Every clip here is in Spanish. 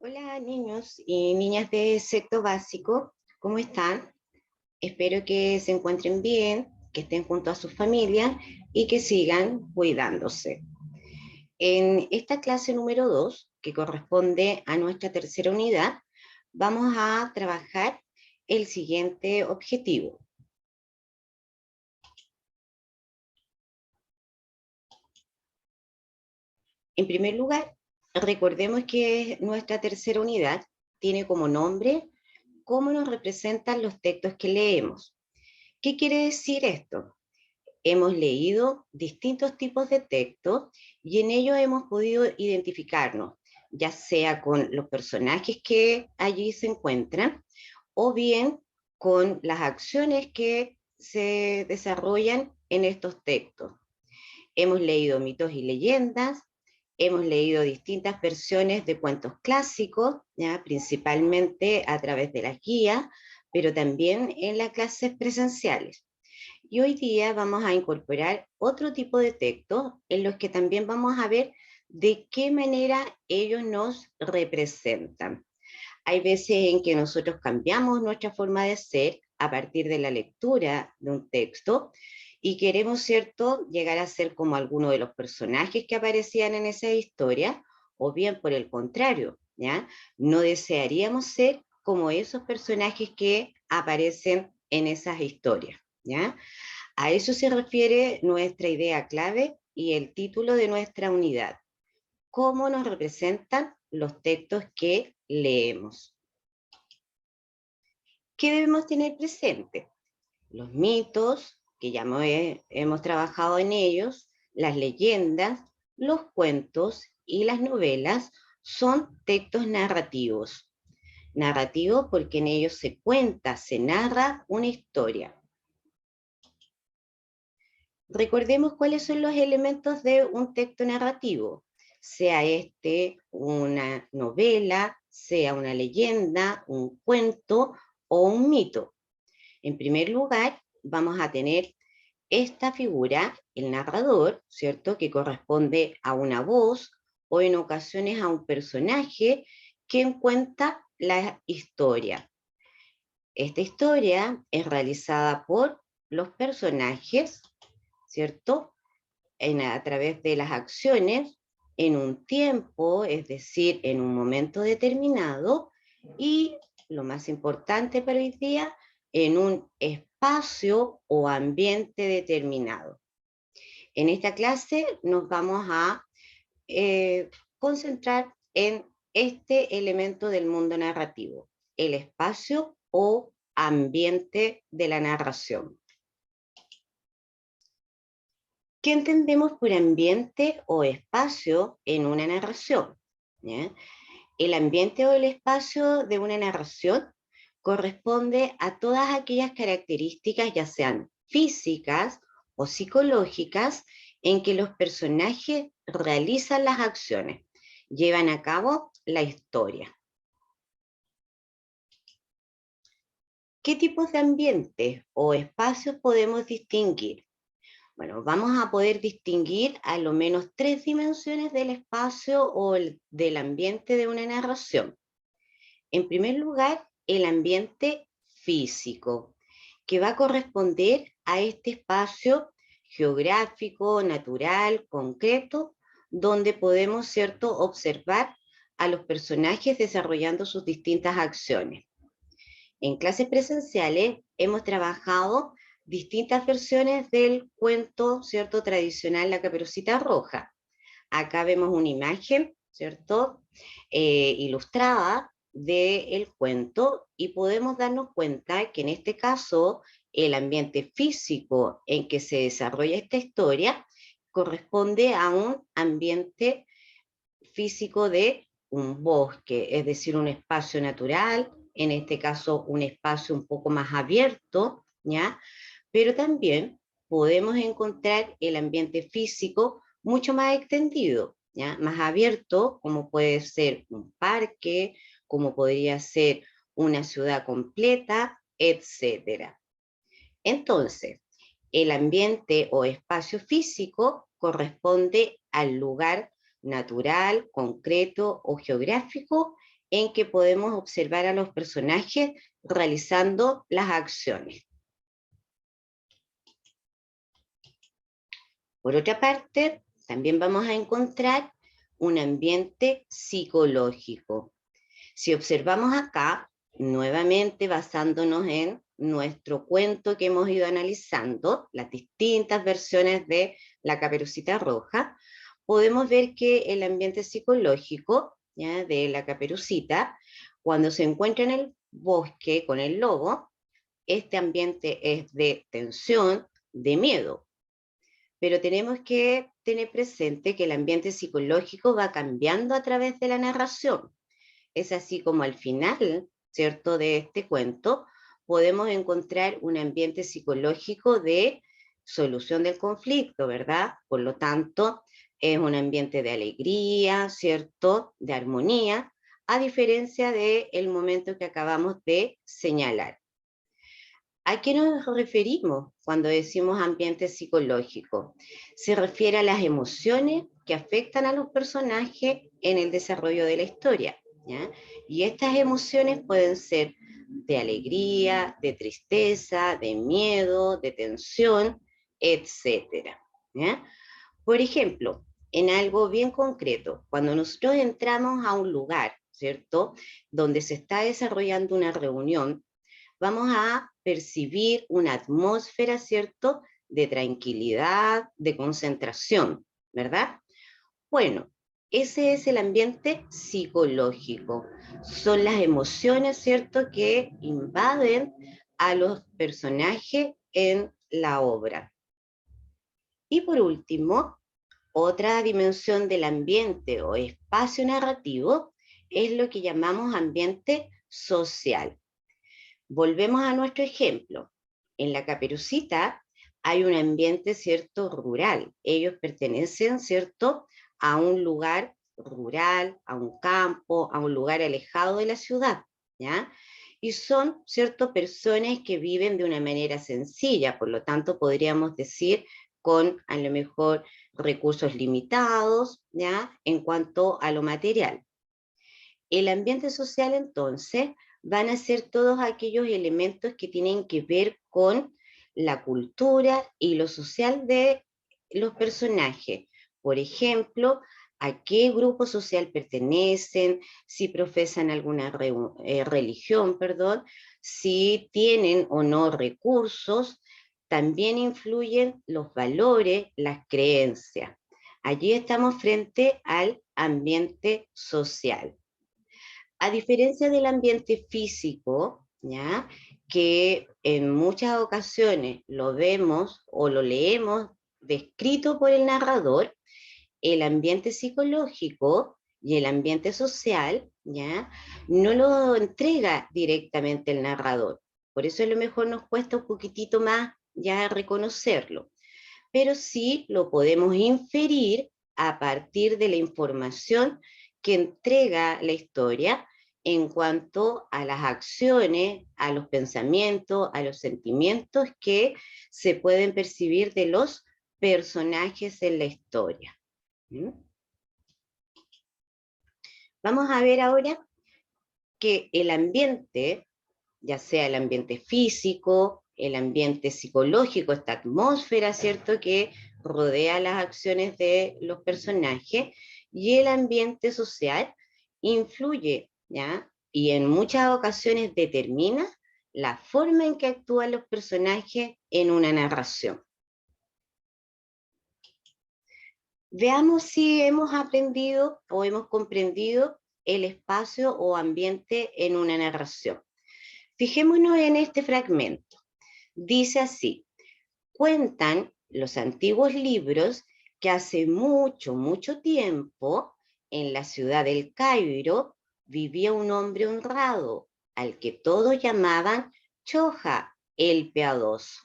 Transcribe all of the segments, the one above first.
Hola niños y niñas de sexto básico, ¿cómo están? Espero que se encuentren bien, que estén junto a sus familias y que sigan cuidándose. En esta clase número 2, que corresponde a nuestra tercera unidad, vamos a trabajar el siguiente objetivo. En primer lugar, recordemos que nuestra tercera unidad tiene como nombre cómo nos representan los textos que leemos. ¿Qué quiere decir esto? Hemos leído distintos tipos de textos y en ellos hemos podido identificarnos, ya sea con los personajes que allí se encuentran o bien con las acciones que se desarrollan en estos textos. Hemos leído mitos y leyendas, hemos leído distintas versiones de cuentos clásicos, ¿ya? Principalmente a través de las guías, pero también en las clases presenciales. Y hoy día vamos a incorporar otro tipo de textos en los que también vamos a ver de qué manera ellos nos representan. Hay veces en que nosotros cambiamos nuestra forma de ser a partir de la lectura de un texto y queremos, ¿cierto?, llegar a ser como alguno de los personajes que aparecían en esa historia, o bien por el contrario, ¿ya? No desearíamos ser como esos personajes que aparecen en esas historias, ¿ya? A eso se refiere nuestra idea clave y el título de nuestra unidad. ¿Cómo nos representan los textos que leemos? ¿Qué debemos tener presente? Los mitos, que ya hemos trabajado en ellos, las leyendas, los cuentos y las novelas son textos narrativos. Narrativos porque en ellos se cuenta, se narra una historia. Recordemos cuáles son los elementos de un texto narrativo, sea este una novela, sea una leyenda, un cuento o un mito. En primer lugar, vamos a tener esta figura, el narrador, ¿cierto?, que corresponde a una voz o en ocasiones a un personaje que cuenta la historia. Esta historia es realizada por los personajes, ¿cierto?, a través de las acciones en un tiempo, es decir, en un momento determinado, y lo más importante para hoy día, en un espacio o ambiente determinado. En esta clase nos vamos a concentrar en este elemento del mundo narrativo, el espacio o ambiente de la narración. ¿Qué entendemos por ambiente o espacio en una narración? ¿Ya? El ambiente o el espacio de una narración corresponde a todas aquellas características, ya sean físicas o psicológicas, en que los personajes realizan las acciones, llevan a cabo la historia. ¿Qué tipos de ambientes o espacios podemos distinguir? Bueno, vamos a poder distinguir a lo menos 3 dimensiones del espacio o del ambiente de una narración. En primer lugar, el ambiente físico, que va a corresponder a este espacio geográfico, natural, concreto, donde podemos, ¿cierto?, observar a los personajes desarrollando sus distintas acciones. En clases presenciales hemos trabajado distintas versiones del cuento, ¿cierto?, tradicional La Caperucita Roja. Acá vemos una imagen, ¿cierto?, ilustrada del cuento y podemos darnos cuenta que en este caso el ambiente físico en que se desarrolla esta historia corresponde a un ambiente físico de un bosque, es decir, un espacio natural, en este caso un espacio un poco más abierto, ¿ya? Pero también podemos encontrar el ambiente físico mucho más extendido, ¿ya? Más abierto, como puede ser un parque, como podría ser una ciudad completa, etcétera. Entonces, el ambiente o espacio físico corresponde al lugar natural, concreto o geográfico en que podemos observar a los personajes realizando las acciones. Por otra parte, también vamos a encontrar un ambiente psicológico. Si observamos acá, nuevamente basándonos en nuestro cuento que hemos ido analizando, las distintas versiones de La Caperucita Roja, podemos ver que el ambiente psicológico, ¿ya?, de la Caperucita, cuando se encuentra en el bosque con el lobo, este ambiente es de tensión, de miedo. Pero tenemos que tener presente que el ambiente psicológico va cambiando a través de la narración. Es así como al final, ¿cierto?, de este cuento, podemos encontrar un ambiente psicológico de solución del conflicto, ¿verdad? Por lo tanto, es un ambiente de alegría, ¿cierto?, de armonía, a diferencia del momento que acabamos de señalar. ¿A qué nos referimos cuando decimos ambiente psicológico? Se refiere a las emociones que afectan a los personajes en el desarrollo de la historia, ¿ya? Y estas emociones pueden ser de alegría, de tristeza, de miedo, de tensión, etcétera, ¿ya? Por ejemplo, en algo bien concreto, cuando nosotros entramos a un lugar, ¿cierto?, donde se está desarrollando una reunión, vamos a percibir una atmósfera, ¿cierto?, de tranquilidad, de concentración, ¿verdad? Bueno, ese es el ambiente psicológico. Son las emociones, ¿cierto?, que invaden a los personajes en la obra. Y por último, otra dimensión del ambiente o espacio narrativo es lo que llamamos ambiente social. Volvemos a nuestro ejemplo. En La Caperucita hay un ambiente, ¿cierto?, rural. Ellos pertenecen, ¿cierto?, a un lugar rural, a un campo, a un lugar alejado de la ciudad, ¿ya? Y son, ¿cierto?, personas que viven de una manera sencilla, por lo tanto podríamos decir con a lo mejor recursos limitados, ¿ya?, en cuanto a lo material. El ambiente social, entonces, van a ser todos aquellos elementos que tienen que ver con la cultura y lo social de los personajes. Por ejemplo, a qué grupo social pertenecen, si profesan alguna religión, perdón, si tienen o no recursos, también influyen los valores, las creencias. Allí estamos frente al ambiente social. A diferencia del ambiente físico, ¿ya?, que en muchas ocasiones lo vemos o lo leemos descrito por el narrador, el ambiente psicológico y el ambiente social, ¿ya?, no lo entrega directamente el narrador. Por eso a lo mejor nos cuesta un poquitito más ya reconocerlo, pero sí lo podemos inferir a partir de la información que entrega la historia en cuanto a las acciones, a los pensamientos, a los sentimientos que se pueden percibir de los personajes en la historia. ¿Mm? Vamos a ver ahora que el ambiente, ya sea el ambiente físico, el ambiente psicológico, esta atmósfera, ¿cierto?, que rodea las acciones de los personajes, y el ambiente social influye, ¿ya?, y en muchas ocasiones determina la forma en que actúan los personajes en una narración. Veamos si hemos aprendido o hemos comprendido el espacio o ambiente en una narración. Fijémonos en este fragmento. Dice así: cuentan los antiguos libros que hace mucho, mucho tiempo, en la ciudad del Cairo, vivía un hombre honrado, al que todos llamaban Choja, el piadoso.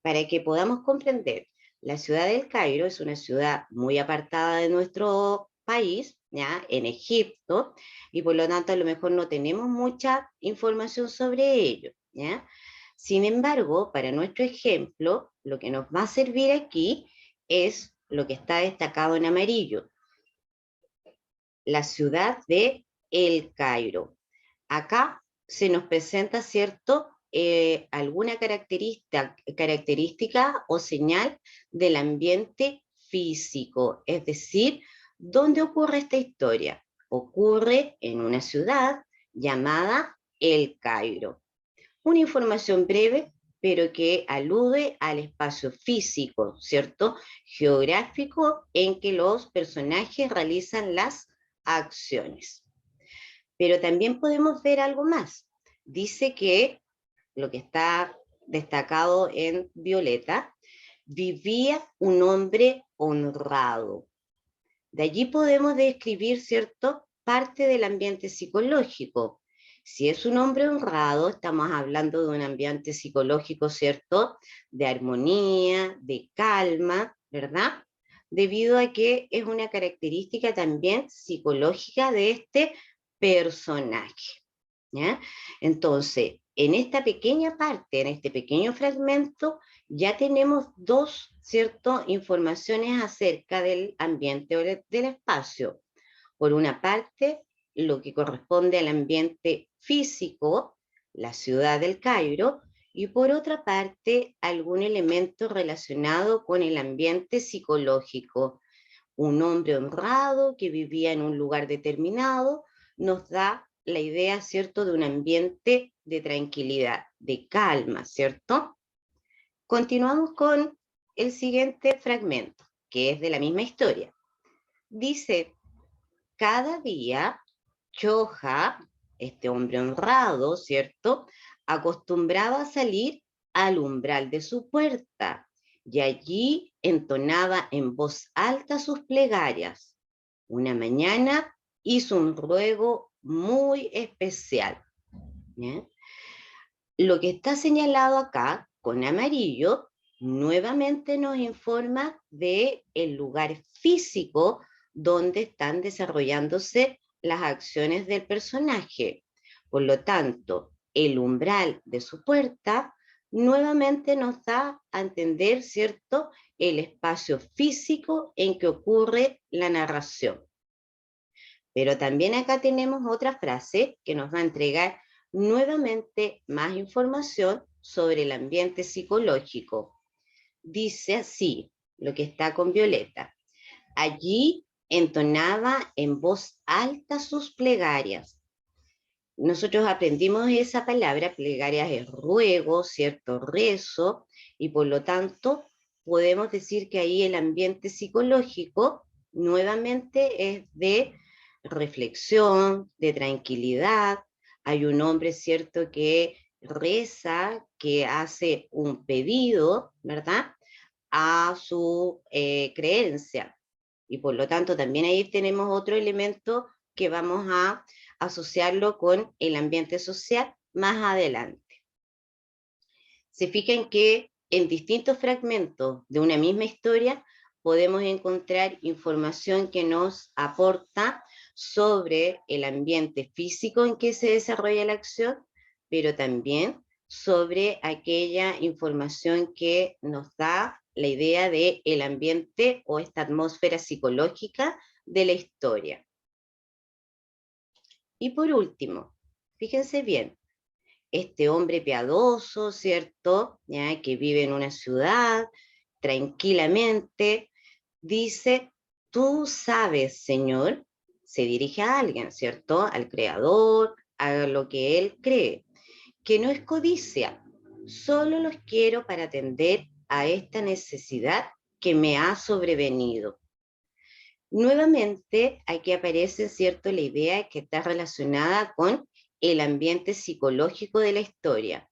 Para que podamos comprender, la ciudad del Cairo es una ciudad muy apartada de nuestro país, ¿ya?, en Egipto, y por lo tanto a lo mejor no tenemos mucha información sobre ello, ¿ya? Sin embargo, para nuestro ejemplo, lo que nos va a servir aquí es lo que está destacado en amarillo: la ciudad de El Cairo. Acá se nos presenta, ¿cierto?, alguna característica o señal del ambiente físico, es decir, ¿dónde ocurre esta historia? Ocurre en una ciudad llamada El Cairo. Una información breve, pero que alude al espacio físico, ¿cierto? Geográfico en que los personajes realizan las acciones. Pero también podemos ver algo más. Dice que lo que está destacado en violeta, vivía un hombre honrado. De allí podemos describir, ¿cierto?, parte del ambiente psicológico. Si es un hombre honrado, estamos hablando de un ambiente psicológico, ¿cierto?, de armonía, de calma, ¿verdad? Debido a que es una característica también psicológica de este personaje, ¿ya? Entonces, en esta pequeña parte, en este pequeño fragmento, ya tenemos dos, ¿cierto?, informaciones acerca del ambiente o del espacio. Por una parte, lo que corresponde al ambiente físico, la ciudad del Cairo, y por otra parte, algún elemento relacionado con el ambiente psicológico. Un hombre honrado que vivía en un lugar determinado nos da la idea, ¿cierto?, de un ambiente de tranquilidad, de calma, ¿cierto? Continuamos con el siguiente fragmento, que es de la misma historia. Dice, cada día, Choja, este hombre honrado, ¿cierto?, acostumbraba a salir al umbral de su puerta y allí entonaba en voz alta sus plegarias. Una mañana hizo un ruego muy especial, ¿ya? Lo que está señalado acá con amarillo nuevamente nos informa de el lugar físico donde están desarrollándose las acciones del personaje. Por lo tanto, el umbral de su puerta nuevamente nos da a entender, ¿cierto?, el espacio físico en que ocurre la narración. Pero también acá tenemos otra frase que nos va a entregar nuevamente más información sobre el ambiente psicológico. Dice así, lo que está con violeta. Allí entonaba en voz alta sus plegarias. Nosotros aprendimos esa palabra, plegarias es ruego, cierto, rezo, y por lo tanto podemos decir que ahí el ambiente psicológico nuevamente es de reflexión, de tranquilidad. Hay un hombre, cierto, que reza, que hace un pedido, ¿verdad?, a su creencia. Y por lo tanto también ahí tenemos otro elemento que vamos a asociarlo con el ambiente social más adelante. Se fijan que en distintos fragmentos de una misma historia podemos encontrar información que nos aporta sobre el ambiente físico en que se desarrolla la acción, pero también sobre aquella información que nos da la idea de el ambiente o esta atmósfera psicológica de la historia. Y por último, fíjense bien, este hombre piadoso, ¿cierto?, ¿ya?, que vive en una ciudad tranquilamente, dice, tú sabes, Señor, se dirige a alguien, ¿cierto?, al Creador, a lo que él cree, que no es codicia, solo los quiero para atender a esta necesidad que me ha sobrevenido. Nuevamente, aquí aparece, ¿cierto?, la idea que está relacionada con el ambiente psicológico de la historia.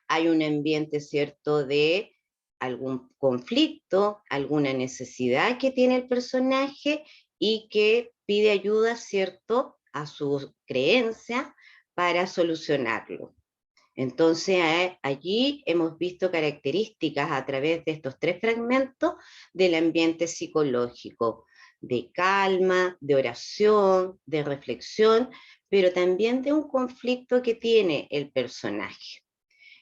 Hay un ambiente, ¿cierto?, de algún conflicto, alguna necesidad que tiene el personaje y que pide ayuda, ¿cierto?, a su creencia para solucionarlo. Entonces, allí hemos visto características a través de estos tres fragmentos del ambiente psicológico, de calma, de oración, de reflexión, pero también de un conflicto que tiene el personaje.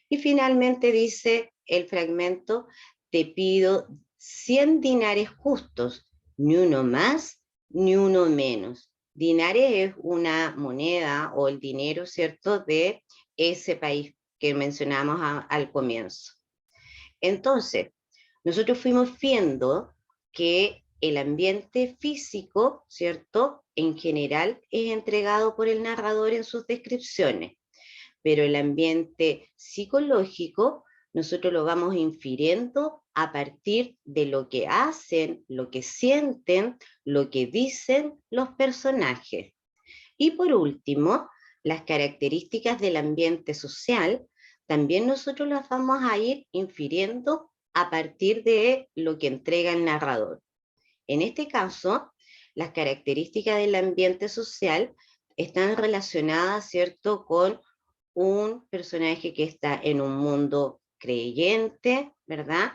Y finalmente dice el fragmento, te pido 100 dinares justos, ni uno más, ni uno menos. Dinares es una moneda o el dinero, ¿cierto?, de ese país que mencionamos al comienzo. Entonces, nosotros fuimos viendo que el ambiente físico, ¿cierto?, en general es entregado por el narrador en sus descripciones, pero el ambiente psicológico nosotros lo vamos infiriendo a partir de lo que hacen, lo que sienten, lo que dicen los personajes. Y por último, las características del ambiente social también nosotros las vamos a ir infiriendo a partir de lo que entrega el narrador. En este caso, las características del ambiente social están relacionadas, ¿cierto?, con un personaje que está en un mundo creyente, ¿verdad?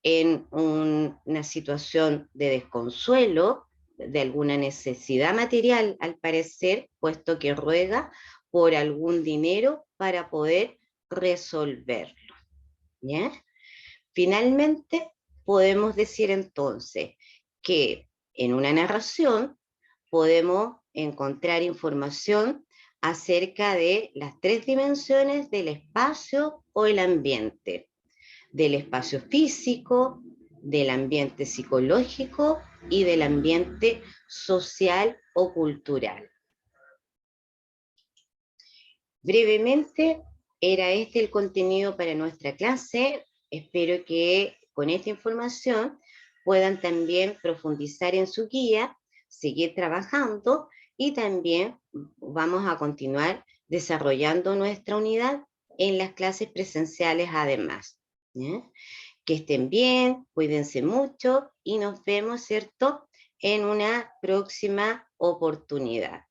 En una situación de desconsuelo, de alguna necesidad material, al parecer, puesto que ruega por algún dinero para poder resolverlo, ¿ya? Finalmente, podemos decir entonces que en una narración podemos encontrar información acerca de las tres dimensiones del espacio o el ambiente, del espacio físico, del ambiente psicológico y del ambiente social o cultural. Brevemente, era este el contenido para nuestra clase. Espero que con esta información puedan también profundizar en su guía, seguir trabajando y también vamos a continuar desarrollando nuestra unidad en las clases presenciales además, ¿ya? Que estén bien, cuídense mucho y nos vemos, ¿cierto?, en una próxima oportunidad.